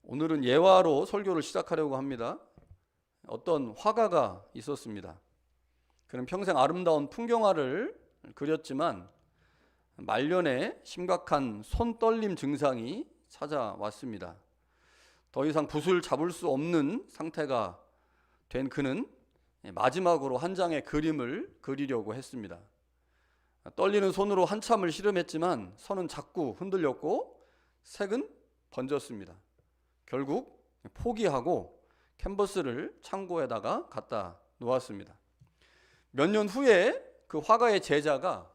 오늘은 예화로 설교를 시작하려고 합니다. 어떤 화가가 있었습니다. 그는 평생 아름다운 풍경화를 그렸지만 말년에 심각한 손떨림 증상이 찾아왔습니다. 더 이상 붓을 잡을 수 없는 상태가 된 그는 마지막으로 한 장의 그림을 그리려고 했습니다. 떨리는 손으로 한참을 실험했지만 선은 자꾸 흔들렸고 색은 번졌습니다. 결국 포기하고 캔버스를 창고에다가 갖다 놓았습니다. 몇 년 후에 그 화가의 제자가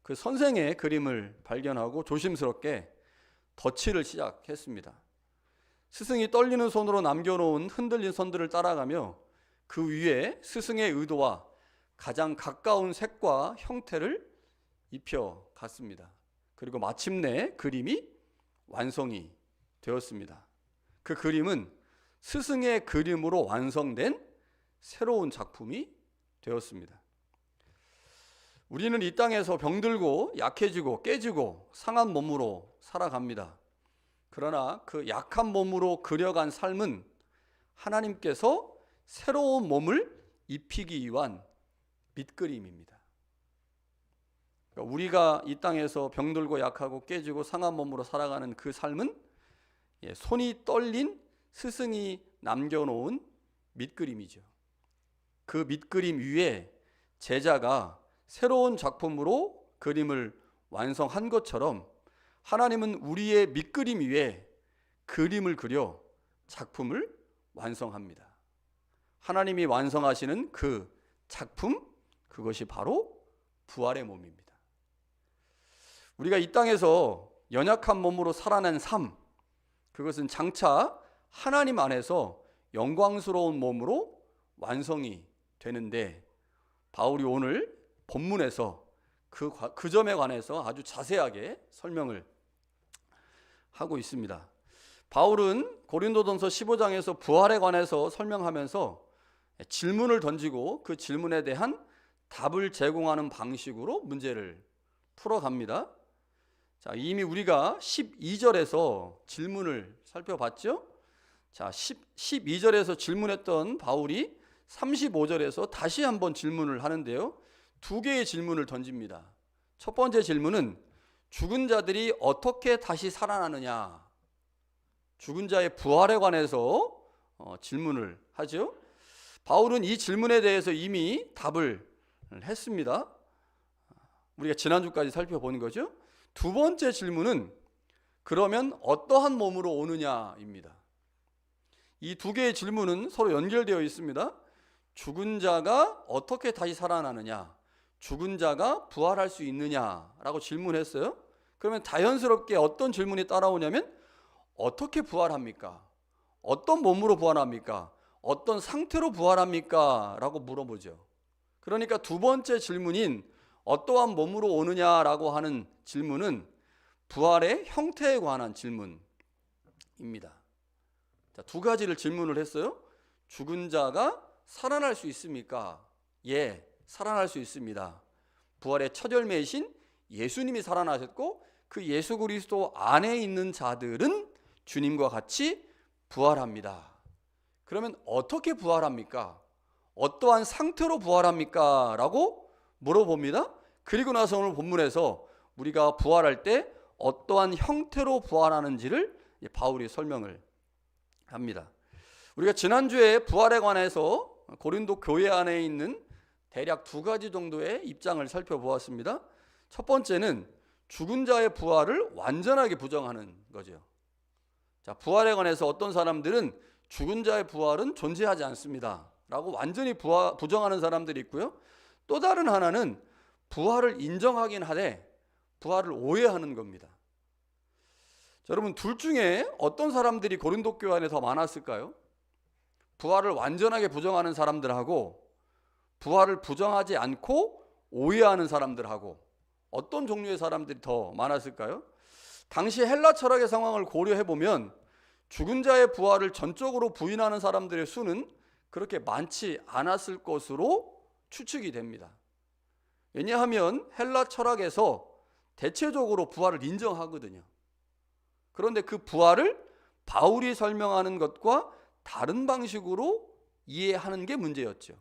그 선생의 그림을 발견하고 조심스럽게 덧칠을 시작했습니다. 스승이 떨리는 손으로 남겨놓은 흔들린 선들을 따라가며 그 위에 스승의 의도와 가장 가까운 색과 형태를 입혀갔습니다. 그리고 마침내 그림이 완성이 되었습니다. 그 그림은 스승의 그림으로 완성된 새로운 작품이 되었습니다. 우리는 이 땅에서 병들고 약해지고 깨지고 상한 몸으로 살아갑니다. 그러나 그 약한 몸으로 그려간 삶은 하나님께서 새로운 몸을 입히기 위한 밑그림입니다. 그러니까 우리가 이 땅에서 병들고 약하고 깨지고 상한 몸으로 살아가는 그 삶은 손이 떨린 스승이 남겨놓은 밑그림이죠. 그 밑그림 위에 제자가 새로운 작품으로 그림을 완성한 것처럼 하나님은 우리의 밑그림 위에 그림을 그려 작품을 완성합니다. 하나님이 완성하시는 그 작품, 그것이 바로 부활의 몸입니다. 우리가 이 땅에서 연약한 몸으로 살아낸 삶, 그것은 장차 하나님 안에서 영광스러운 몸으로 완성이 되는데, 바울이 오늘 본문에서 그 점에 관해서 아주 자세하게 설명을 하고 있습니다. 바울은 고린도전서 15장에서 부활에 관해서 설명하면서 질문을 던지고 그 질문에 대한 답을 제공하는 방식으로 문제를 풀어갑니다. 자, 이미 우리가 12절에서 질문을 살펴봤죠? 자, 12절에서 질문했던 바울이 35절에서 다시 한번 질문을 하는데요. 두 개의 질문을 던집니다. 첫 번째 질문은 죽은 자들이 어떻게 다시 살아나느냐, 죽은 자의 부활에 관해서 질문을 하죠. 바울은 이 질문에 대해서 이미 답을 했습니다. 우리가 지난주까지 살펴본 거죠. 두 번째 질문은 그러면 어떠한 몸으로 오느냐입니다. 이 두 개의 질문은 서로 연결되어 있습니다. 죽은 자가 어떻게 다시 살아나느냐, 죽은 자가 부활할 수 있느냐라고 질문했어요. 그러면 자연스럽게 어떤 질문이 따라오냐면 어떻게 부활합니까? 어떤 몸으로 부활합니까? 어떤 상태로 부활합니까? 라고 물어보죠. 그러니까 두 번째 질문인 어떠한 몸으로 오느냐라고 하는 질문은 부활의 형태에 관한 질문입니다. 자, 두 가지를 질문을 했어요. 죽은 자가 살아날 수 있습니까? 예, 살아날 수 있습니다. 부활의 첫 열매이신 예수님이 살아나셨고 그 예수 그리스도 안에 있는 자들은 주님과 같이 부활합니다. 그러면 어떻게 부활합니까? 어떠한 상태로 부활합니까? 라고 물어봅니다. 그리고 나서 오늘 본문에서 우리가 부활할 때 어떠한 형태로 부활하는지를 바울이 설명을 합니다. 우리가 지난주에 부활에 관해서 고린도 교회 안에 있는 대략 두 가지 정도의 입장을 살펴보았습니다. 첫 번째는 죽은 자의 부활을 완전하게 부정하는 거죠. 자, 부활에 관해서 어떤 사람들은 죽은 자의 부활은 존재하지 않습니다 라고 완전히 부정하는 사람들이 있고요. 또 다른 하나는 부활을 인정하긴 하되 부활을 오해하는 겁니다. 자, 여러분, 둘 중에 어떤 사람들이 고린도 교회 안에 더 많았을까요? 부활을 완전하게 부정하는 사람들하고 부활을 부정하지 않고 오해하는 사람들하고 어떤 종류의 사람들이 더 많았을까요? 당시 헬라 철학의 상황을 고려해 보면 죽은 자의 부활을 전적으로 부인하는 사람들의 수는 그렇게 많지 않았을 것으로 추측이 됩니다. 왜냐하면 헬라 철학에서 대체적으로 부활을 인정하거든요. 그런데 그 부활을 바울이 설명하는 것과 다른 방식으로 이해하는 게 문제였죠.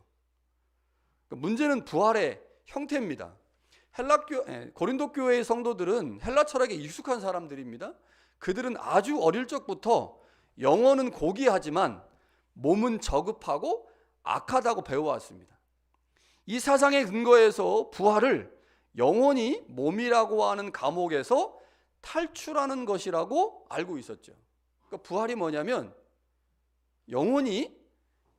문제는 부활의 형태입니다. 고린도 교회의 성도들은 헬라 철학에 익숙한 사람들입니다. 그들은 아주 어릴 적부터 영혼은 고귀하지만 몸은 저급하고 악하다고 배워왔습니다. 이 사상의 근거에서 부활을 영혼이 몸이라고 하는 감옥에서 탈출하는 것이라고 알고 있었죠. 그러니까 부활이 뭐냐면 영혼이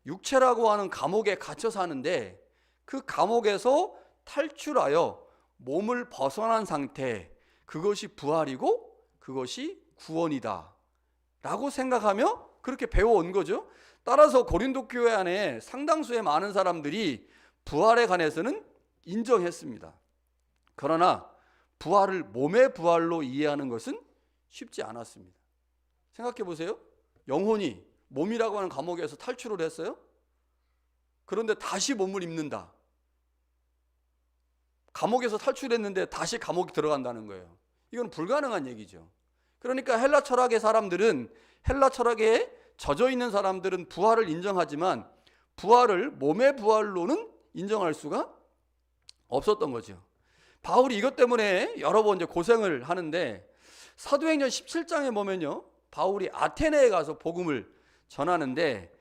육체라고 하는 감옥에 갇혀 사는데 그 감옥에서 탈출하여 몸을 벗어난 상태, 그것이 부활이고 그것이 구원이다 라고 생각하며 그렇게 배워온 거죠. 따라서 고린도 교회 안에 상당수의 많은 사람들이 부활에 관해서는 인정했습니다. 그러나 부활을 몸의 부활로 이해하는 것은 쉽지 않았습니다. 생각해 보세요. 영혼이 몸이라고 하는 감옥에서 탈출을 했어요. 그런데 다시 몸을 입는다. 감옥에서 탈출했는데 다시 감옥에 들어간다는 거예요. 이건 불가능한 얘기죠. 그러니까 헬라 철학의 사람들은, 헬라 철학에 젖어 있는 사람들은 부활을 인정하지만 부활을 몸의 부활로는 인정할 수가 없었던 거죠. 바울이 이것 때문에 여러 번 이제 고생을 하는데 사도행전 17장에 보면요, 바울이 아테네에 가서 복음을 전하는데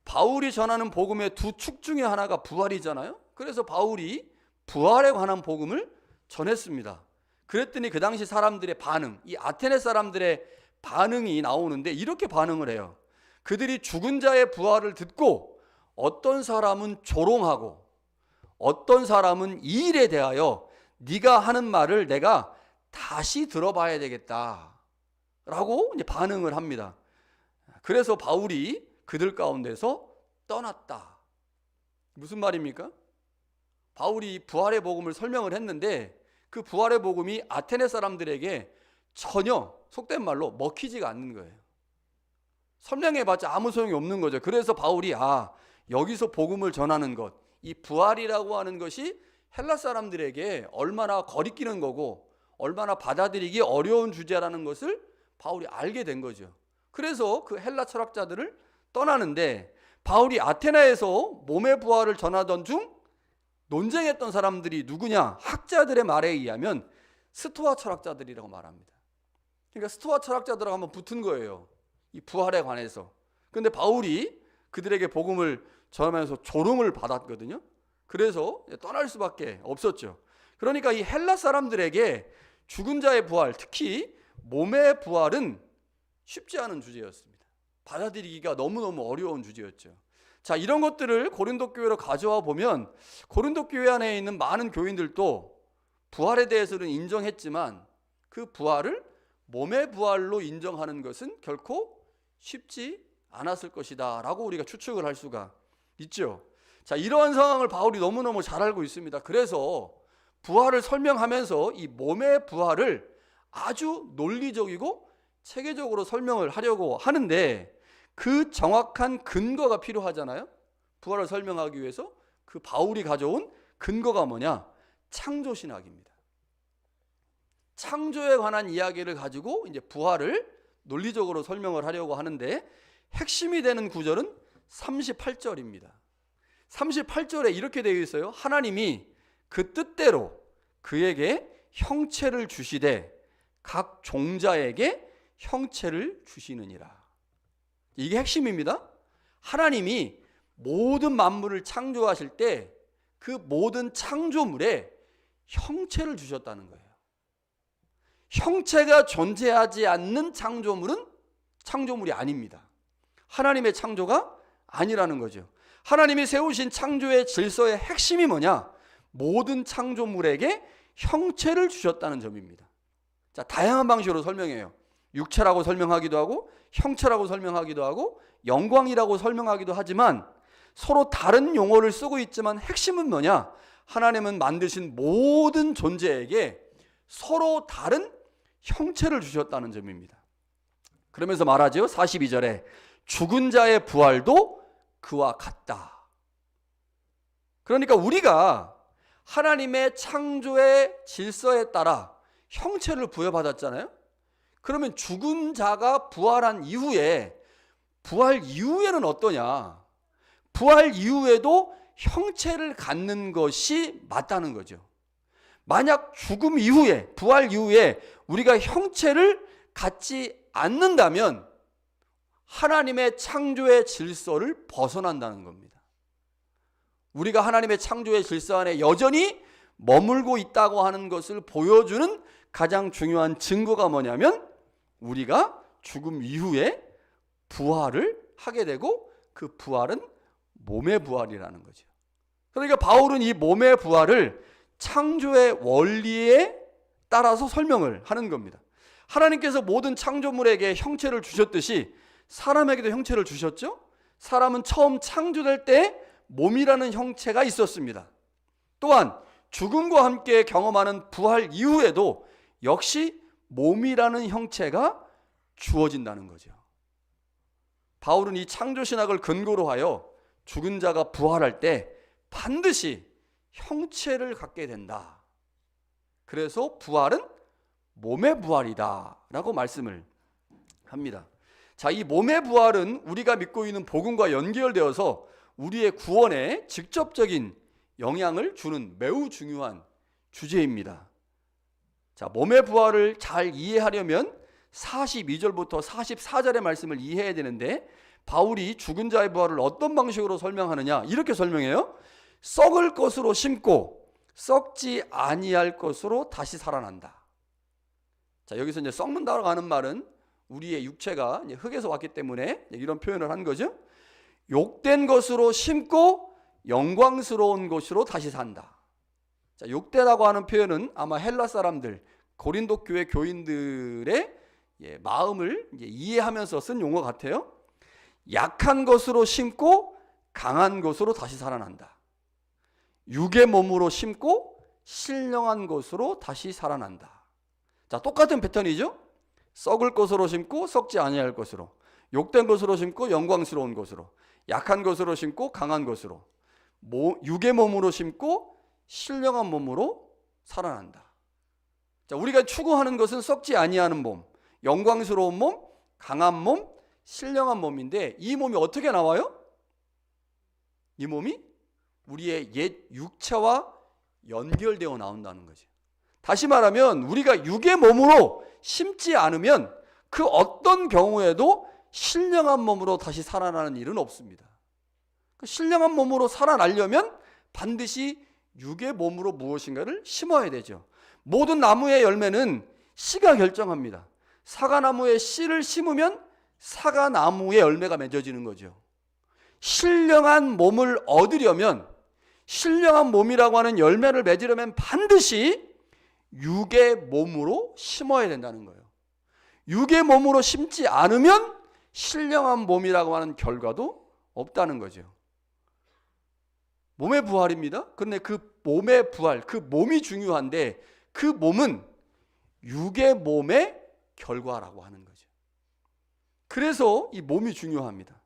바울이 전하는 복음의 두 축 중에 하나가 부활이잖아요. 그래서 바울이 부활에 관한 복음을 전했습니다. 그랬더니 그 당시 사람들의 반응, 이 아테네 사람들의 반응이 나오는데 이렇게 반응을 해요. 그들이 죽은 자의 부활을 듣고 어떤 사람은 조롱하고 어떤 사람은 이 일에 대하여 네가 하는 말을 내가 다시 들어봐야 되겠다 라고 이제 반응을 합니다. 그래서 바울이 그들 가운데서 떠났다. 무슨 말입니까? 바울이 부활의 복음을 설명을 했는데 그 부활의 복음이 아테네 사람들에게 전혀 속된 말로 먹히지가 않는 거예요. 설명해봤자 아무 소용이 없는 거죠. 그래서 바울이 여기서 복음을 전하는 것, 이 부활이라고 하는 것이 헬라 사람들에게 얼마나 거리끼는 거고 얼마나 받아들이기 어려운 주제라는 것을 바울이 알게 된 거죠. 그래서 그 헬라 철학자들을 떠나는데 바울이 아테나에서 몸의 부활을 전하던 중 논쟁했던 사람들이 누구냐? 학자들의 말에 의하면 스토아 철학자들이라고 말합니다. 그러니까 스토아 철학자들하고 한번 붙은 거예요. 이 부활에 관해서. 그런데 바울이 그들에게 복음을 전하면서 조롱을 받았거든요. 그래서 떠날 수밖에 없었죠. 그러니까 이 헬라 사람들에게 죽은 자의 부활, 특히 몸의 부활은 쉽지 않은 주제였습니다. 받아들이기가 너무너무 어려운 주제였죠. 자, 이런 것들을 고린도 교회로 가져와 보면 고린도 교회 안에 있는 많은 교인들도 부활에 대해서는 인정했지만 그 부활을 몸의 부활로 인정하는 것은 결코 쉽지 않았을 것이다 라고 우리가 추측을 할 수가 있죠. 자, 이러한 상황을 바울이 너무너무 잘 알고 있습니다. 그래서 부활을 설명하면서 이 몸의 부활을 아주 논리적이고 체계적으로 설명을 하려고 하는데 그 정확한 근거가 필요하잖아요. 부활을 설명하기 위해서 그 바울이 가져온 근거가 뭐냐? 창조신학입니다. 창조에 관한 이야기를 가지고 이제 부활을 논리적으로 설명을 하려고 하는데 핵심이 되는 구절은 38절입니다. 38절에 이렇게 되어 있어요. 하나님이 그 뜻대로 그에게 형체를 주시되 각 종자에게 형체를 주시느니라. 이게 핵심입니다. 하나님이 모든 만물을 창조하실 때 그 모든 창조물에 형체를 주셨다는 거예요. 형체가 존재하지 않는 창조물은 창조물이 아닙니다. 하나님의 창조가 아니라는 거죠. 하나님이 세우신 창조의 질서의 핵심이 뭐냐? 모든 창조물에게 형체를 주셨다는 점입니다. 자, 다양한 방식으로 설명해요. 육체라고 설명하기도 하고 형체라고 설명하기도 하고 영광이라고 설명하기도 하지만 서로 다른 용어를 쓰고 있지만 핵심은 뭐냐? 하나님은 만드신 모든 존재에게 서로 다른 형체를 주셨다는 점입니다. 그러면서 말하죠. 42절에 죽은 자의 부활도 그와 같다. 그러니까 우리가 하나님의 창조의 질서에 따라 형체를 부여받았잖아요. 그러면 죽은 자가 부활한 이후에, 부활 이후에는 어떠냐? 부활 이후에도 형체를 갖는 것이 맞다는 거죠. 만약 죽음 이후에, 부활 이후에 우리가 형체를 갖지 않는다면 하나님의 창조의 질서를 벗어난다는 겁니다. 우리가 하나님의 창조의 질서 안에 여전히 머물고 있다고 하는 것을 보여주는 가장 중요한 증거가 뭐냐면 우리가 죽음 이후에 부활을 하게 되고 그 부활은 몸의 부활이라는 거죠. 그러니까 바울은 이 몸의 부활을 창조의 원리에 따라서 설명을 하는 겁니다. 하나님께서 모든 창조물에게 형체를 주셨듯이 사람에게도 형체를 주셨죠. 사람은 처음 창조될 때 몸이라는 형체가 있었습니다. 또한 죽음과 함께 경험하는 부활 이후에도 역시 몸이라는 형체가 주어진다는 거죠. 바울은 이 창조신학을 근거로 하여 죽은 자가 부활할 때 반드시 형체를 갖게 된다. 그래서 부활은 몸의 부활이다 라고 말씀을 합니다. 자, 이 몸의 부활은 우리가 믿고 있는 복음과 연결되어서 우리의 구원에 직접적인 영향을 주는 매우 중요한 주제입니다. 자, 몸의 부활을 잘 이해하려면 42절부터 44절의 말씀을 이해해야 되는데 바울이 죽은 자의 부활을 어떤 방식으로 설명하느냐 이렇게 설명해요. 썩을 것으로 심고 썩지 아니할 것으로 다시 살아난다. 자, 여기서 이제 썩는다고 하는 말은 우리의 육체가 이제 흙에서 왔기 때문에 이런 표현을 한 거죠. 욕된 것으로 심고 영광스러운 것으로 다시 산다. 자, 욕되다고 하는 표현은 아마 헬라 사람들, 고린도 교회 교인들의 마음을 이해하면서 쓴 용어 같아요. 약한 것으로 심고 강한 것으로 다시 살아난다. 육의 몸으로 심고 신령한 것으로 다시 살아난다. 자, 똑같은 패턴이죠. 썩을 것으로 심고 썩지 아니할 것으로, 욕된 것으로 심고 영광스러운 것으로, 약한 것으로 심고 강한 것으로, 육의 몸으로 심고 신령한 몸으로 살아난다. 자, 우리가 추구하는 것은 썩지 아니하는 몸, 영광스러운 몸, 강한 몸, 신령한 몸인데 이 몸이 어떻게 나와요? 이 몸이 우리의 옛 육체와 연결되어 나온다는 거죠. 다시 말하면 우리가 육의 몸으로 심지 않으면 그 어떤 경우에도 신령한 몸으로 다시 살아나는 일은 없습니다. 신령한 몸으로 살아나려면 반드시 육의 몸으로 무엇인가를 심어야 되죠. 모든 나무의 열매는 씨가 결정합니다. 사과나무에 씨를 심으면 사과나무의 열매가 맺어지는 거죠. 신령한 몸을 얻으려면, 신령한 몸이라고 하는 열매를 맺으려면 반드시 육의 몸으로 심어야 된다는 거예요. 육의 몸으로 심지 않으면 신령한 몸이라고 하는 결과도 없다는 거죠. 몸의 부활입니다. 그런데 그 몸의 부활, 그 몸이 중요한데 그 몸은 육의 몸의 결과라고 하는 거죠. 그래서 이 몸이 중요합니다.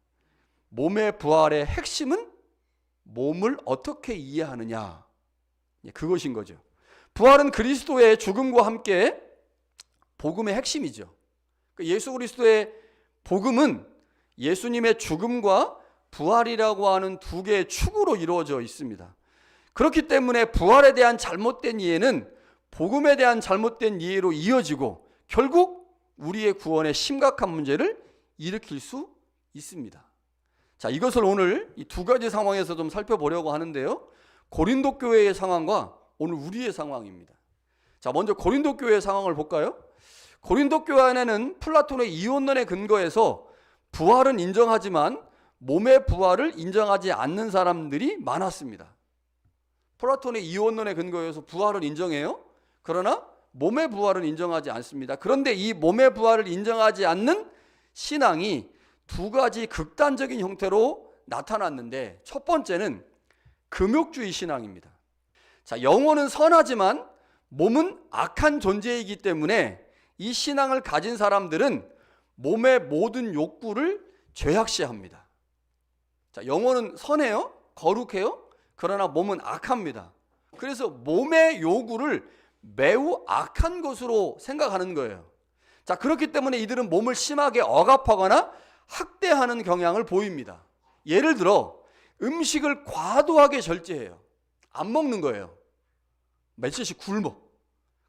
몸의 부활의 핵심은 몸을 어떻게 이해하느냐, 그것인 거죠. 부활은 그리스도의 죽음과 함께 복음의 핵심이죠. 예수 그리스도의 복음은 예수님의 죽음과 부활이라고 하는 두 개의 축으로 이루어져 있습니다. 그렇기 때문에 부활에 대한 잘못된 이해는 복음에 대한 잘못된 이해로 이어지고 결국 우리의 구원에 심각한 문제를 일으킬 수 있습니다. 자, 이것을 오늘 이 두 가지 상황에서 좀 살펴보려고 하는데요. 고린도 교회의 상황과 오늘 우리의 상황입니다. 자, 먼저 고린도 교회의 상황을 볼까요? 고린도 교회 안에는 플라톤의 이원론에 근거해서 부활은 인정하지만 몸의 부활을 인정하지 않는 사람들이 많았습니다. 플라톤의 이원론에 근거해서 부활을 인정해요. 그러나 몸의 부활은 인정하지 않습니다. 그런데 이 몸의 부활을 인정하지 않는 신앙이 두 가지 극단적인 형태로 나타났는데 첫 번째는 금욕주의 신앙입니다. 자, 영혼은 선하지만 몸은 악한 존재이기 때문에 이 신앙을 가진 사람들은 몸의 모든 욕구를 죄악시합니다. 자, 영혼은 선해요, 거룩해요. 그러나 몸은 악합니다. 그래서 몸의 요구를 매우 악한 것으로 생각하는 거예요. 자, 그렇기 때문에 이들은 몸을 심하게 억압하거나 학대하는 경향을 보입니다. 예를 들어 음식을 과도하게 절제해요. 안 먹는 거예요. 며칠씩 굶어.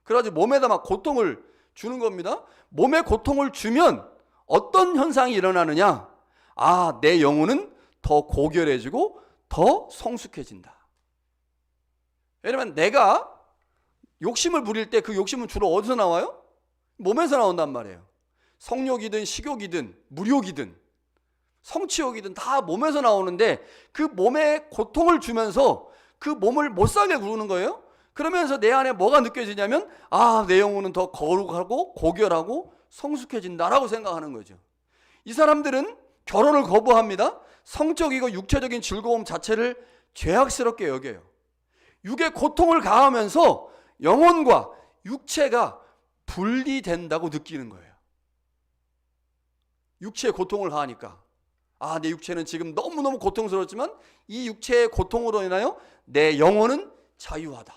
그래가지고 몸에다 막 고통을 주는 겁니다. 몸에 고통을 주면 어떤 현상이 일어나느냐? 아, 내 영혼은 더 고결해지고 더 성숙해진다. 왜냐면 내가 욕심을 부릴 때 그 욕심은 주로 어디서 나와요? 몸에서 나온단 말이에요. 성욕이든 식욕이든 무욕이든 성취욕이든 다 몸에서 나오는데 그 몸에 고통을 주면서 그 몸을 못 살게 구르는 거예요. 그러면서 내 안에 뭐가 느껴지냐면 아, 내 영혼은 더 거룩하고 고결하고 성숙해진다라고 생각하는 거죠. 이 사람들은 결혼을 거부합니다. 성적이고 육체적인 즐거움 자체를 죄악스럽게 여겨요. 육의 고통을 가하면서 영혼과 육체가 분리된다고 느끼는 거예요. 육체의 고통을 가하니까 아, 내 육체는 지금 너무너무 고통스럽지만 이 육체의 고통으로 인하여 내 영혼은 자유하다.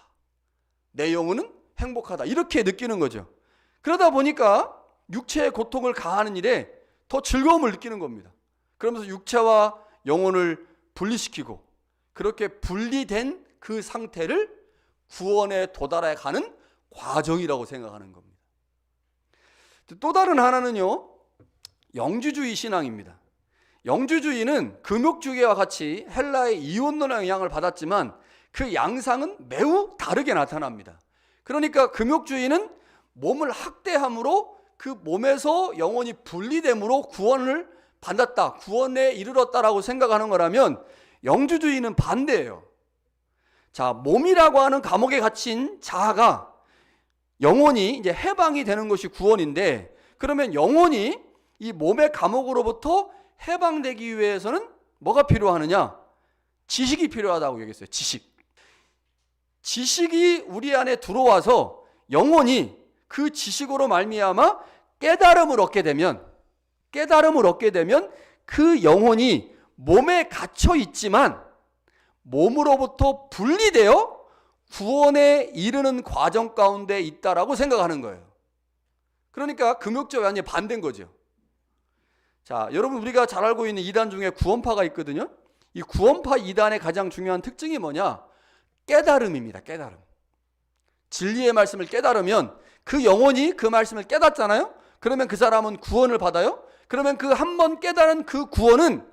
내 영혼은 행복하다. 이렇게 느끼는 거죠. 그러다 보니까 육체의 고통을 가하는 일에 더 즐거움을 느끼는 겁니다. 그러면서 육체와 영혼을 분리시키고 그렇게 분리된 그 상태를 구원에 도달해 가는 과정이라고 생각하는 겁니다. 또 다른 하나는요, 영주주의 신앙입니다. 영주주의는 금욕주의와 같이 헬라의 이혼론의 영향을 받았지만 그 양상은 매우 다르게 나타납니다. 그러니까 금욕주의는 몸을 학대함으로 그 몸에서 영혼이 분리됨으로 구원을 받았다, 구원에 이르렀다라고 생각하는 거라면 영주주의는 반대예요. 자, 몸이라고 하는 감옥에 갇힌 자아가 영혼이 이제 해방이 되는 것이 구원인데, 그러면 영혼이 이 몸의 감옥으로부터 해방되기 위해서는 뭐가 필요하느냐? 지식이 필요하다고 얘기했어요. 지식이 우리 안에 들어와서 영혼이 그 지식으로 말미암아 깨달음을 얻게 되면 그 영혼이 몸에 갇혀 있지만 몸으로부터 분리되어 구원에 이르는 과정 가운데 있다라고 생각하는 거예요. 그러니까 금욕주의와 완전히 반대인 거죠. 자, 여러분, 우리가 잘 알고 있는 이단 중에 구원파가 있거든요. 이 구원파 이단의 가장 중요한 특징이 뭐냐? 깨달음입니다. 깨달음. 진리의 말씀을 깨달으면 그 영혼이 그 말씀을 깨닫잖아요. 그러면 그 사람은 구원을 받아요. 그러면 그 한 번 깨달은 그 구원은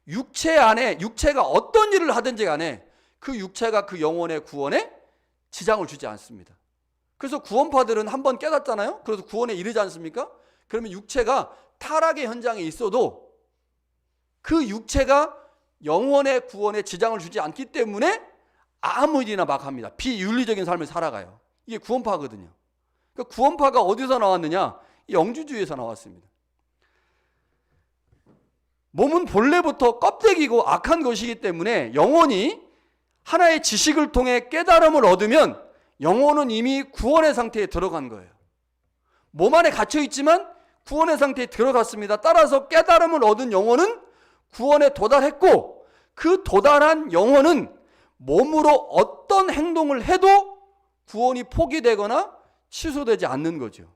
육체 안에, 육체가 어떤 일을 하든지 간에 그 육체가 그 영혼의 구원에 지장을 주지 않습니다. 그래서 구원파들은 한 번 깨닫잖아요. 그래서 구원에 이르지 않습니까? 그러면 육체가 타락의 현장에 있어도 그 육체가 영혼의 구원에 지장을 주지 않기 때문에 아무 일이나 막 합니다. 비윤리적인 삶을 살아가요. 이게 구원파거든요. 그러니까 구원파가 어디서 나왔느냐? 영주주의에서 나왔습니다. 몸은 본래부터 껍데기고 악한 것이기 때문에 영혼이 하나의 지식을 통해 깨달음을 얻으면 영혼은 이미 구원의 상태에 들어간 거예요. 몸 안에 갇혀 있지만 구원의 상태에 들어갔습니다. 따라서 깨달음을 얻은 영혼은 구원에 도달했고, 그 도달한 영혼은 몸으로 어떤 행동을 해도 구원이 포기되거나 취소되지 않는 거죠.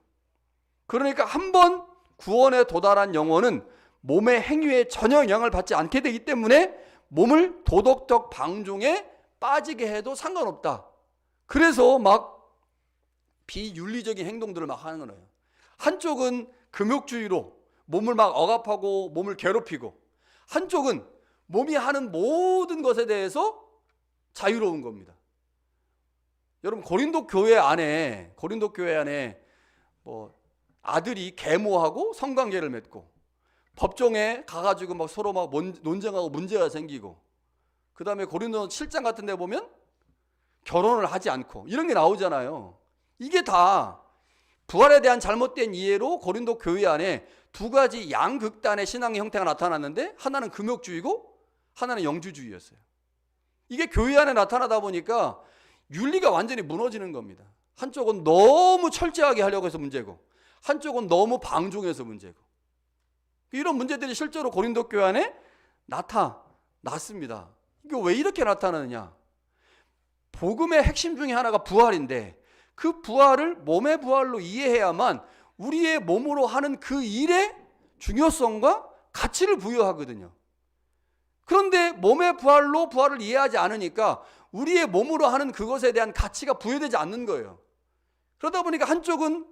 그러니까 한번 구원에 도달한 영혼은 몸의 행위에 전혀 영향을 받지 않게 되기 때문에 몸을 도덕적 방종에 빠지게 해도 상관없다. 그래서 막 비윤리적인 행동들을 막 하는 거예요. 한쪽은 금욕주의로 몸을 막 억압하고 몸을 괴롭히고, 한쪽은 몸이 하는 모든 것에 대해서 자유로운 겁니다. 여러분, 고린도 교회 안에 뭐 아들이 계모하고 성관계를 맺고 법정에 가가지고 막 서로 막 논쟁하고 문제가 생기고, 그 다음에 고린도 7장 같은 데 보면 결혼을 하지 않고 이런 게 나오잖아요. 이게 다 부활에 대한 잘못된 이해로 고린도 교회 안에 두 가지 양극단의 신앙의 형태가 나타났는데, 하나는 금욕주의고 하나는 영주주의였어요. 이게 교회 안에 나타나다 보니까 윤리가 완전히 무너지는 겁니다. 한쪽은 너무 철저하게 하려고 해서 문제고, 한쪽은 너무 방종해서 문제고, 이런 문제들이 실제로 고린도 교회 안에 나타났습니다. 이게 왜 이렇게 나타나느냐? 복음의 핵심 중에 하나가 부활인데 그 부활을 몸의 부활로 이해해야만 우리의 몸으로 하는 그 일의 중요성과 가치를 부여하거든요. 그런데 몸의 부활로 부활을 이해하지 않으니까 우리의 몸으로 하는 그것에 대한 가치가 부여되지 않는 거예요. 그러다 보니까 한쪽은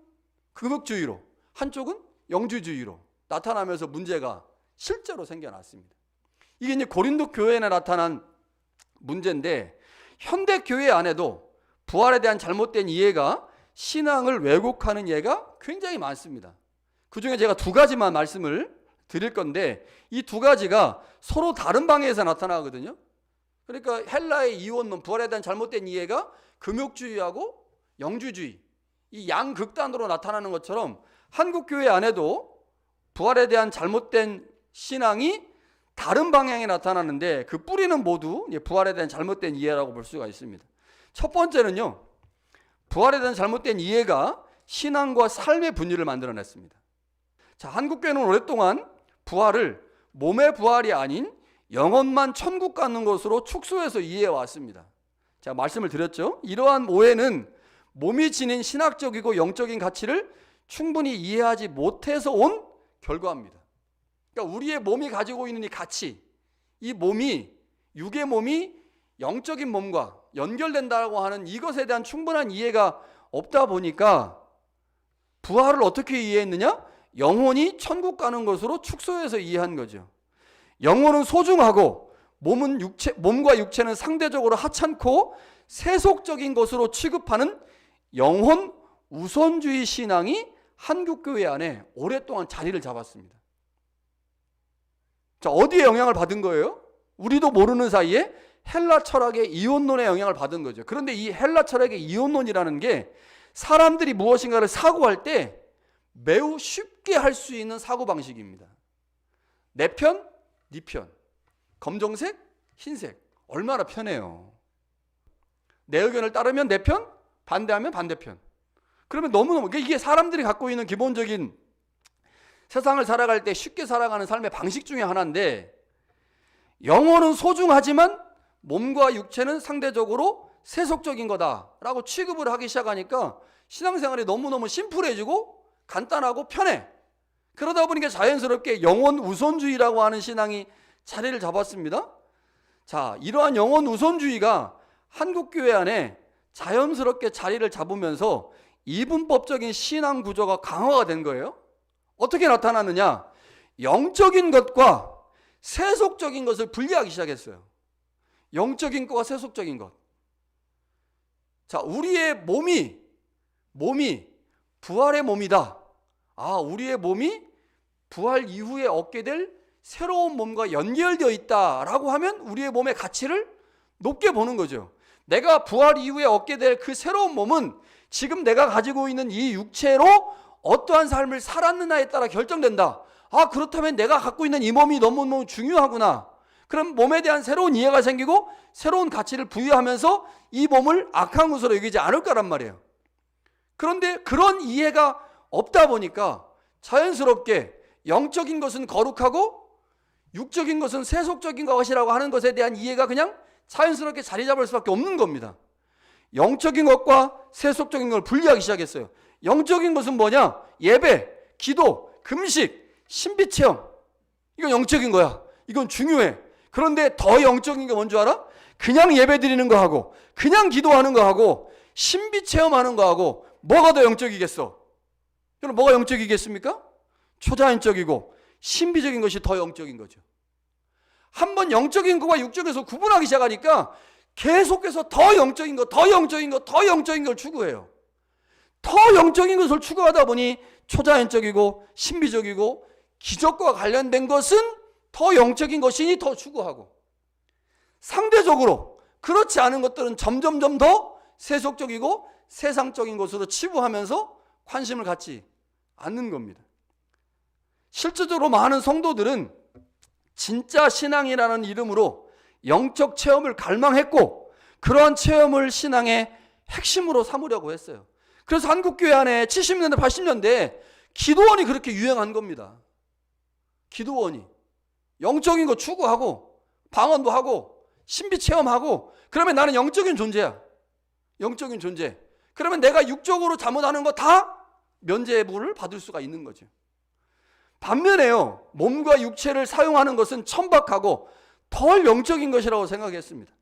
금욕주의로, 한쪽은 영주주의로 나타나면서 문제가 실제로 생겨났습니다. 이게 이제 고린도 교회에 나타난 문제인데, 현대 교회 안에도 부활에 대한 잘못된 이해가 신앙을 왜곡하는 예가 굉장히 많습니다. 그 중에 제가 두 가지만 말씀을 드릴 건데, 이 두 가지가 서로 다른 방향에서 나타나거든요. 그러니까 헬라의 이원론, 부활에 대한 잘못된 이해가 금욕주의하고 영주주의, 이 양극단으로 나타나는 것처럼 한국 교회 안에도 부활에 대한 잘못된 신앙이 다른 방향에 나타나는데, 그 뿌리는 모두 부활에 대한 잘못된 이해라고 볼 수가 있습니다. 첫 번째는요, 부활에 대한 잘못된 이해가 신앙과 삶의 분리를 만들어냈습니다. 자, 한국교회는 오랫동안 부활을 몸의 부활이 아닌 영혼만 천국 가는 것으로 축소해서 이해해 왔습니다. 제가 말씀을 드렸죠. 이러한 오해는 몸이 지닌 신학적이고 영적인 가치를 충분히 이해하지 못해서 온 결과입니다. 그러니까 우리의 몸이 가지고 있는 이 가치, 이 몸이, 육의 몸이 영적인 몸과 연결된다고 하는 이것에 대한 충분한 이해가 없다 보니까 부활을 어떻게 이해했느냐? 영혼이 천국 가는 것으로 축소해서 이해한 거죠. 영혼은 소중하고 몸과 육체는 상대적으로 하찮고 세속적인 것으로 취급하는 영혼 우선주의 신앙이 한국교회 안에 오랫동안 자리를 잡았습니다. 자, 어디에 영향을 받은 거예요? 우리도 모르는 사이에 헬라 철학의 이원론에 영향을 받은 거죠. 그런데 이 헬라 철학의 이원론이라는 게 사람들이 무엇인가를 사고할 때 매우 쉽게 할 수 있는 사고방식입니다. 내 편, 네 편. 검정색, 흰색. 얼마나 편해요. 내 의견을 따르면 내 편, 반대하면 반대편. 그러면 너무너무, 이게 사람들이 갖고 있는 기본적인 세상을 살아갈 때 쉽게 살아가는 삶의 방식 중에 하나인데, 영혼은 소중하지만 몸과 육체는 상대적으로 세속적인 거다라고 취급을 하기 시작하니까 신앙생활이 너무너무 심플해지고 간단하고 편해. 그러다 보니까 자연스럽게 영혼 우선주의라고 하는 신앙이 자리를 잡았습니다. 자, 이러한 영혼 우선주의가 한국교회 안에 자연스럽게 자리를 잡으면서 이분법적인 신앙 구조가 강화가 된 거예요. 어떻게 나타나느냐? 영적인 것과 세속적인 것을 분리하기 시작했어요. 영적인 것과 세속적인 것. 자, 우리의 몸이 부활의 몸이다. 아, 우리의 몸이 부활 이후에 얻게 될 새로운 몸과 연결되어 있다라고 하면 우리의 몸의 가치를 높게 보는 거죠. 내가 부활 이후에 얻게 될 그 새로운 몸은 지금 내가 가지고 있는 이 육체로 어떠한 삶을 살았느냐에 따라 결정된다. 아, 그렇다면 내가 갖고 있는 이 몸이 너무너무 중요하구나. 그럼 몸에 대한 새로운 이해가 생기고 새로운 가치를 부여하면서 이 몸을 악한 것으로 여기지 않을 거란 말이에요. 그런데 그런 이해가 없다 보니까 자연스럽게 영적인 것은 거룩하고 육적인 것은 세속적인 것이라고 하는 것에 대한 이해가 그냥 자연스럽게 자리 잡을 수밖에 없는 겁니다. 영적인 것과 세속적인 걸 분리하기 시작했어요. 영적인 것은 뭐냐? 예배, 기도, 금식, 신비체험. 이건 영적인 거야. 이건 중요해. 그런데 더 영적인 게 뭔지 알아? 그냥 예배 드리는 거 하고 그냥 기도하는 거 하고 신비체험하는 거 하고 뭐가 더 영적이겠어? 그럼 뭐가 영적이겠습니까? 초자연적이고 신비적인 것이 더 영적인 거죠. 한번 영적인 것과 육적에서 구분하기 시작하니까 계속해서 더 영적인 것, 더 영적인 것, 더 영적인 걸 추구해요. 더 영적인 것을 추구하다 보니 초자연적이고 신비적이고 기적과 관련된 것은 더 영적인 것이니 더 추구하고, 상대적으로 그렇지 않은 것들은 점점점 더 세속적이고 세상적인 것으로 치부하면서 관심을 갖지 않는 겁니다. 실질적으로 많은 성도들은 진짜 신앙이라는 이름으로 영적 체험을 갈망했고 그러한 체험을 신앙의 핵심으로 삼으려고 했어요. 그래서 한국교회 안에 70년대 80년대에 기도원이 그렇게 유행한 겁니다. 기도원이 영적인 거 추구하고 방언도 하고 신비 체험하고, 그러면 나는 영적인 존재야. 영적인 존재. 그러면 내가 육적으로 잘못하는 거 다 면죄부를 받을 수가 있는 거죠. 반면에요, 몸과 육체를 사용하는 것은 천박하고 덜 영적인 것이라고 생각했습니다.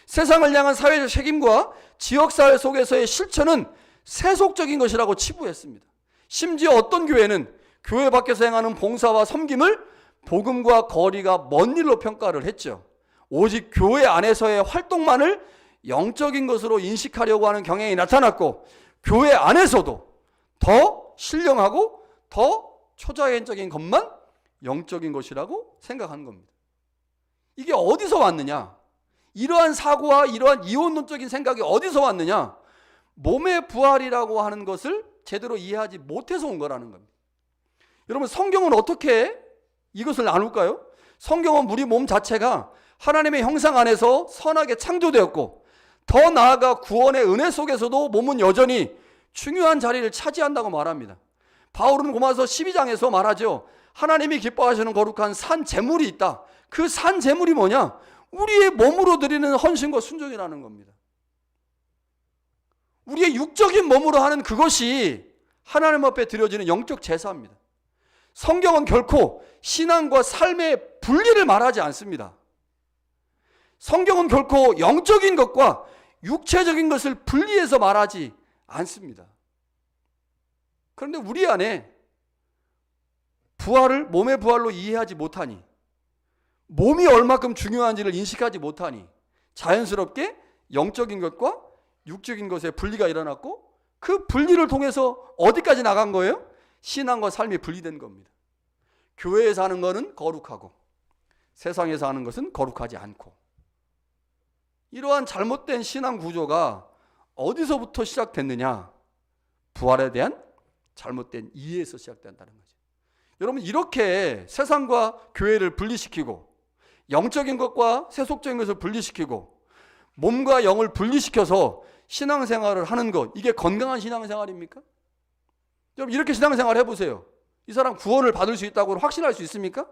세상을 향한 사회적 책임과 지역사회 속에서의 실천은 세속적인 것이라고 치부했습니다. 심지어 어떤 교회는 교회 밖에서 행하는 봉사와 섬김을 복음과 거리가 먼 일로 평가를 했죠. 오직 교회 안에서의 활동만을 영적인 것으로 인식하려고 하는 경향이 나타났고, 교회 안에서도 더 신령하고 더 초자연적인 것만 영적인 것이라고 생각한 겁니다. 이게 어디서 왔느냐? 이러한 사고와 이러한 이원론적인 생각이 어디서 왔느냐? 몸의 부활이라고 하는 것을 제대로 이해하지 못해서 온 거라는 겁니다. 여러분, 성경은 어떻게 이것을 나눌까요? 성경은 우리 몸 자체가 하나님의 형상 안에서 선하게 창조되었고, 더 나아가 구원의 은혜 속에서도 몸은 여전히 중요한 자리를 차지한다고 말합니다. 바울은 로마서 12장에서 말하죠. 하나님이 기뻐하시는 거룩한 산 제물이 있다. 그 산 제물이 뭐냐? 우리의 몸으로 드리는 헌신과 순종이라는 겁니다. 우리의 육적인 몸으로 하는 그것이 하나님 앞에 드려지는 영적 제사입니다. 성경은 결코 신앙과 삶의 분리를 말하지 않습니다. 성경은 결코 영적인 것과 육체적인 것을 분리해서 말하지 않습니다. 그런데 우리 안에 부활을 몸의 부활로 이해하지 못하니, 몸이 얼마큼 중요한지를 인식하지 못하니 자연스럽게 영적인 것과 육적인 것의 분리가 일어났고, 그 분리를 통해서 어디까지 나간 거예요? 신앙과 삶이 분리된 겁니다. 교회에서 하는 것은 거룩하고 세상에서 하는 것은 거룩하지 않고, 이러한 잘못된 신앙 구조가 어디서부터 시작됐느냐? 부활에 대한 잘못된 이해에서 시작된다는 거죠. 여러분, 이렇게 세상과 교회를 분리시키고 영적인 것과 세속적인 것을 분리시키고 몸과 영을 분리시켜서 신앙생활을 하는 것, 이게 건강한 신앙생활입니까? 여러분, 이렇게 신앙생활 해보세요. 이 사람 구원을 받을 수 있다고 확신할 수 있습니까?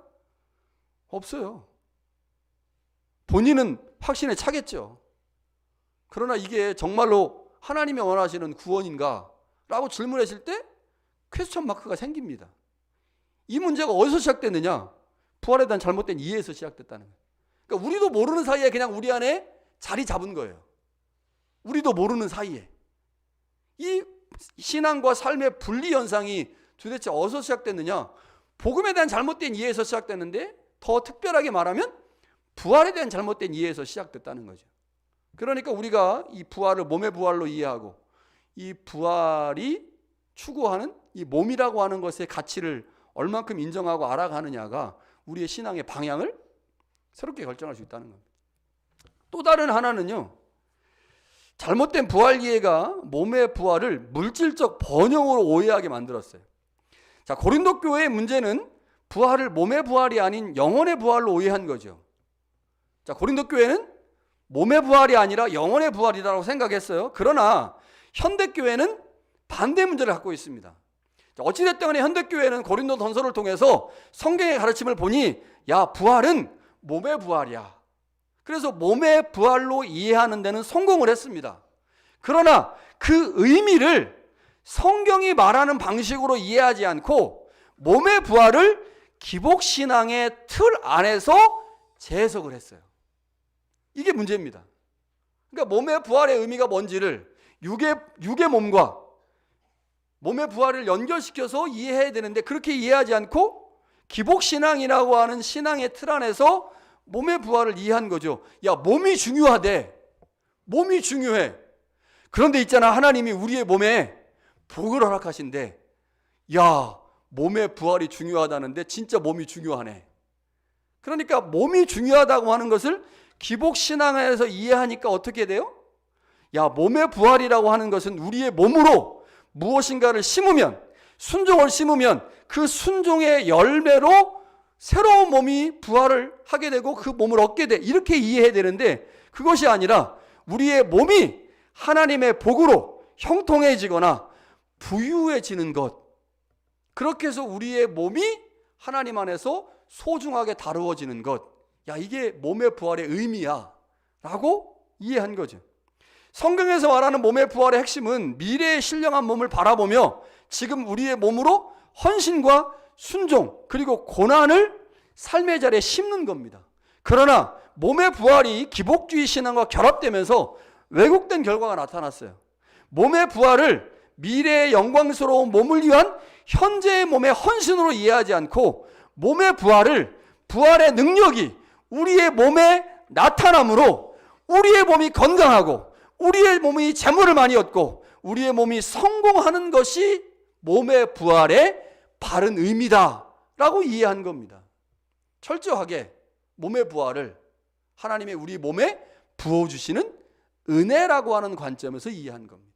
없어요. 본인은 확신에 차겠죠. 그러나 이게 정말로 하나님이 원하시는 구원인가? 라고 질문하실 때 퀘스천 마크가 생깁니다. 이 문제가 어디서 시작됐느냐? 부활에 대한 잘못된 이해에서 시작됐다는 거예요. 그러니까 우리도 모르는 사이에 그냥 우리 안에 자리 잡은 거예요. 우리도 모르는 사이에. 이 신앙과 삶의 분리 현상이 도대체 어디서 시작됐느냐? 복음에 대한 잘못된 이해에서 시작됐는데, 더 특별하게 말하면 부활에 대한 잘못된 이해에서 시작됐다는 거죠. 그러니까 우리가 이 부활을 몸의 부활로 이해하고, 이 부활이 추구하는 이 몸이라고 하는 것의 가치를 얼만큼 인정하고 알아가느냐가 우리의 신앙의 방향을 새롭게 결정할 수 있다는 겁니다. 또 다른 하나는요, 잘못된 부활 이해가 몸의 부활을 물질적 번영으로 오해하게 만들었어요. 자, 고린도 교회의 문제는 부활을 몸의 부활이 아닌 영혼의 부활로 오해한 거죠. 자, 고린도 교회는 몸의 부활이 아니라 영혼의 부활이라고 생각했어요. 그러나 현대교회는 반대 문제를 갖고 있습니다. 어찌됐든 간에 현대교회는 고린도 전서를 통해서 성경의 가르침을 보니, 야, 부활은 몸의 부활이야. 그래서 몸의 부활로 이해하는 데는 성공을 했습니다. 그러나 그 의미를 성경이 말하는 방식으로 이해하지 않고 몸의 부활을 기복신앙의 틀 안에서 재해석을 했어요. 이게 문제입니다. 그러니까 몸의 부활의 의미가 뭔지를 육의 몸과 몸의 부활을 연결시켜서 이해해야 되는데, 그렇게 이해하지 않고 기복신앙이라고 하는 신앙의 틀 안에서 몸의 부활을 이해한 거죠. 야, 몸이 중요하대. 몸이 중요해. 그런데 있잖아, 하나님이 우리의 몸에 복을 허락하신대. 야, 몸의 부활이 중요하다는데 진짜 몸이 중요하네. 그러니까 몸이 중요하다고 하는 것을 기복신앙에서 이해하니까 어떻게 돼요? 야, 몸의 부활이라고 하는 것은 우리의 몸으로 무엇인가를 심으면, 순종을 심으면 그 순종의 열매로 새로운 몸이 부활을 하게 되고 그 몸을 얻게 돼. 이렇게 이해해야 되는데, 그것이 아니라 우리의 몸이 하나님의 복으로 형통해지거나 부유해지는 것, 그렇게 해서 우리의 몸이 하나님 안에서 소중하게 다루어지는 것, 야, 이게 몸의 부활의 의미야 라고 이해한 거죠. 성경에서 말하는 몸의 부활의 핵심은 미래의 신령한 몸을 바라보며 지금 우리의 몸으로 헌신과 순종 그리고 고난을 삶의 자리에 심는 겁니다. 그러나 몸의 부활이 기복주의 신앙과 결합되면서 왜곡된 결과가 나타났어요. 몸의 부활을 미래의 영광스러운 몸을 위한 현재의 몸의 헌신으로 이해하지 않고 몸의 부활을 부활의 능력이 우리의 몸에 나타남으로 우리의 몸이 건강하고 우리의 몸이 재물을 많이 얻고 우리의 몸이 성공하는 것이 몸의 부활의 바른 의미다라고 이해한 겁니다. 철저하게 몸의 부활을 하나님이 우리 몸에 부어주시는 은혜라고 하는 관점에서 이해한 겁니다.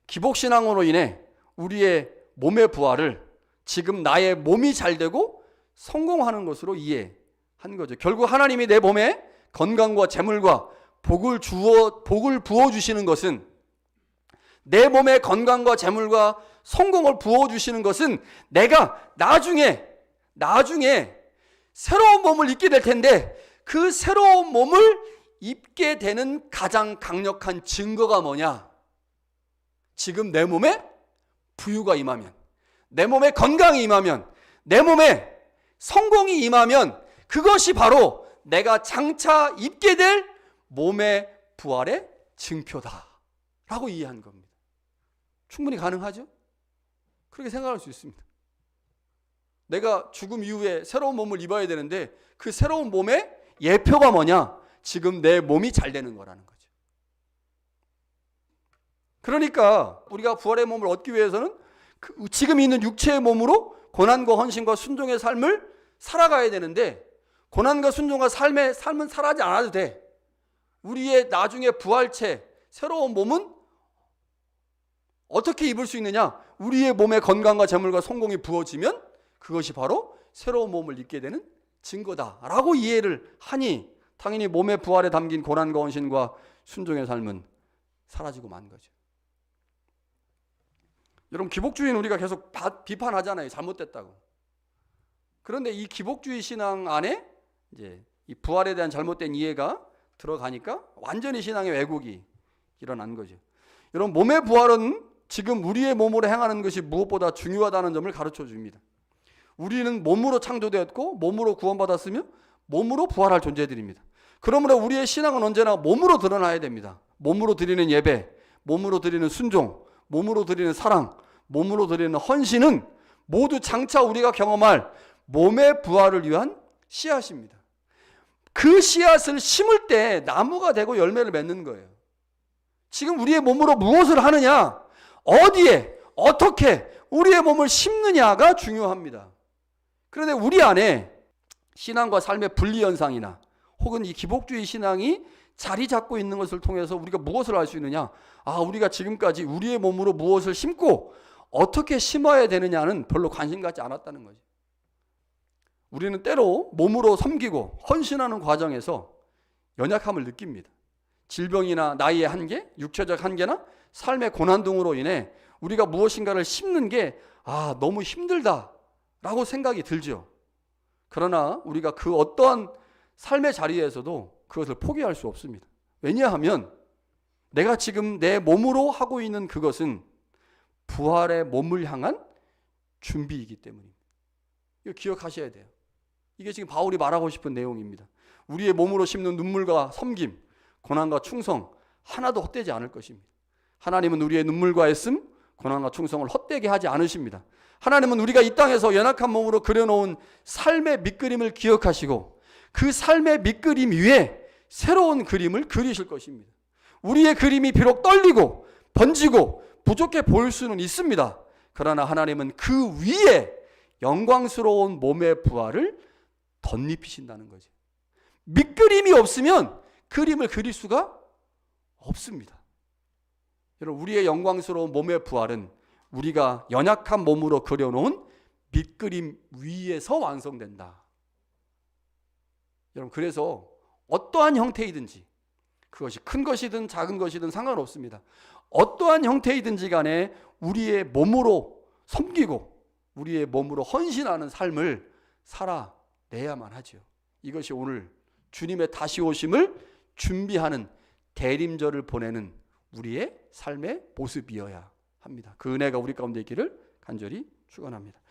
기복신앙으로 인해 우리의 몸의 부활을 지금 나의 몸이 잘 되고 성공하는 것으로 이해한 거죠. 결국 하나님이 내 몸에 건강과 재물과 복을 부어주시는 것은 내 몸에 건강과 재물과 성공을 부어주시는 것은 내가 나중에 새로운 몸을 입게 될 텐데 그 새로운 몸을 입게 되는 가장 강력한 증거가 뭐냐? 지금 내 몸에 부유가 임하면, 내 몸에 건강이 임하면, 내 몸에 성공이 임하면 그것이 바로 내가 장차 입게 될 몸의 부활의 증표다라고 이해한 겁니다. 충분히 가능하죠? 그렇게 생각할 수 있습니다. 내가 죽음 이후에 새로운 몸을 입어야 되는데 그 새로운 몸의 예표가 뭐냐? 지금 내 몸이 잘 되는 거라는 거죠. 그러니까 우리가 부활의 몸을 얻기 위해서는 지금 있는 육체의 몸으로 고난과 헌신과 순종의 삶을 살아가야 되는데 고난과 순종과 삶은 살아가지 않아도 돼. 우리의 나중에 부활체 새로운 몸은 어떻게 입을 수 있느냐? 우리의 몸에 건강과 재물과 성공이 부어지면 그것이 바로 새로운 몸을 입게 되는 증거다라고 이해를 하니 당연히 몸의 부활에 담긴 고난과 헌신과 순종의 삶은 사라지고 만 거죠. 여러분, 기복주의는 우리가 계속 비판하잖아요. 잘못됐다고. 그런데 이 기복주의 신앙 안에 이제 이 부활에 대한 잘못된 이해가 들어가니까 완전히 신앙의 왜곡이 일어난 거죠. 여러분, 몸의 부활은 지금 우리의 몸으로 행하는 것이 무엇보다 중요하다는 점을 가르쳐 줍니다. 우리는 몸으로 창조되었고 몸으로 구원받았으며 몸으로 부활할 존재들입니다. 그러므로 우리의 신앙은 언제나 몸으로 드러나야 됩니다. 몸으로 드리는 예배, 몸으로 드리는 순종, 몸으로 드리는 사랑, 몸으로 드리는 헌신은 모두 장차 우리가 경험할 몸의 부활을 위한 씨앗입니다. 그 씨앗을 심을 때 나무가 되고 열매를 맺는 거예요. 지금 우리의 몸으로 무엇을 하느냐, 어디에, 어떻게 우리의 몸을 심느냐가 중요합니다. 그런데 우리 안에 신앙과 삶의 분리현상이나 혹은 이 기복주의 신앙이 자리 잡고 있는 것을 통해서 우리가 무엇을 알 수 있느냐? 우리가 지금까지 우리의 몸으로 무엇을 심고 어떻게 심어야 되느냐는 별로 관심 갖지 않았다는 거죠. 우리는 때로 몸으로 섬기고 헌신하는 과정에서 연약함을 느낍니다. 질병이나 나이의 한계, 육체적 한계나 삶의 고난 등으로 인해 우리가 무엇인가를 심는 게 너무 힘들다라고 생각이 들죠. 그러나 우리가 그 어떠한 삶의 자리에서도 그것을 포기할 수 없습니다. 왜냐하면 내가 지금 내 몸으로 하고 있는 그것은 부활의 몸을 향한 준비이기 때문입니다. 이거 기억하셔야 돼요. 이게 지금 바울이 말하고 싶은 내용입니다. 우리의 몸으로 심는 눈물과 섬김, 고난과 충성 하나도 헛되지 않을 것입니다. 하나님은 우리의 눈물과 애씀, 고난과 충성을 헛되게 하지 않으십니다. 하나님은 우리가 이 땅에서 연약한 몸으로 그려놓은 삶의 밑그림을 기억하시고 그 삶의 밑그림 위에 새로운 그림을 그리실 것입니다. 우리의 그림이 비록 떨리고 번지고 부족해 보일 수는 있습니다. 그러나 하나님은 그 위에 영광스러운 몸의 부활을 덧입히신다는 거죠. 밑그림이 없으면 그림을 그릴 수가 없습니다. 여러분, 우리의 영광스러운 몸의 부활은 우리가 연약한 몸으로 그려놓은 밑그림 위에서 완성된다. 여러분, 그래서 어떠한 형태이든지 그것이 큰 것이든 작은 것이든 상관없습니다. 어떠한 형태이든지 간에 우리의 몸으로 섬기고 우리의 몸으로 헌신하는 삶을 살아내야만 하죠. 이것이 오늘 주님의 다시 오심을 준비하는 대림절을 보내는 우리의 삶의 모습이어야 합니다. 그 은혜가 우리 가운데 있기를 간절히 축원합니다.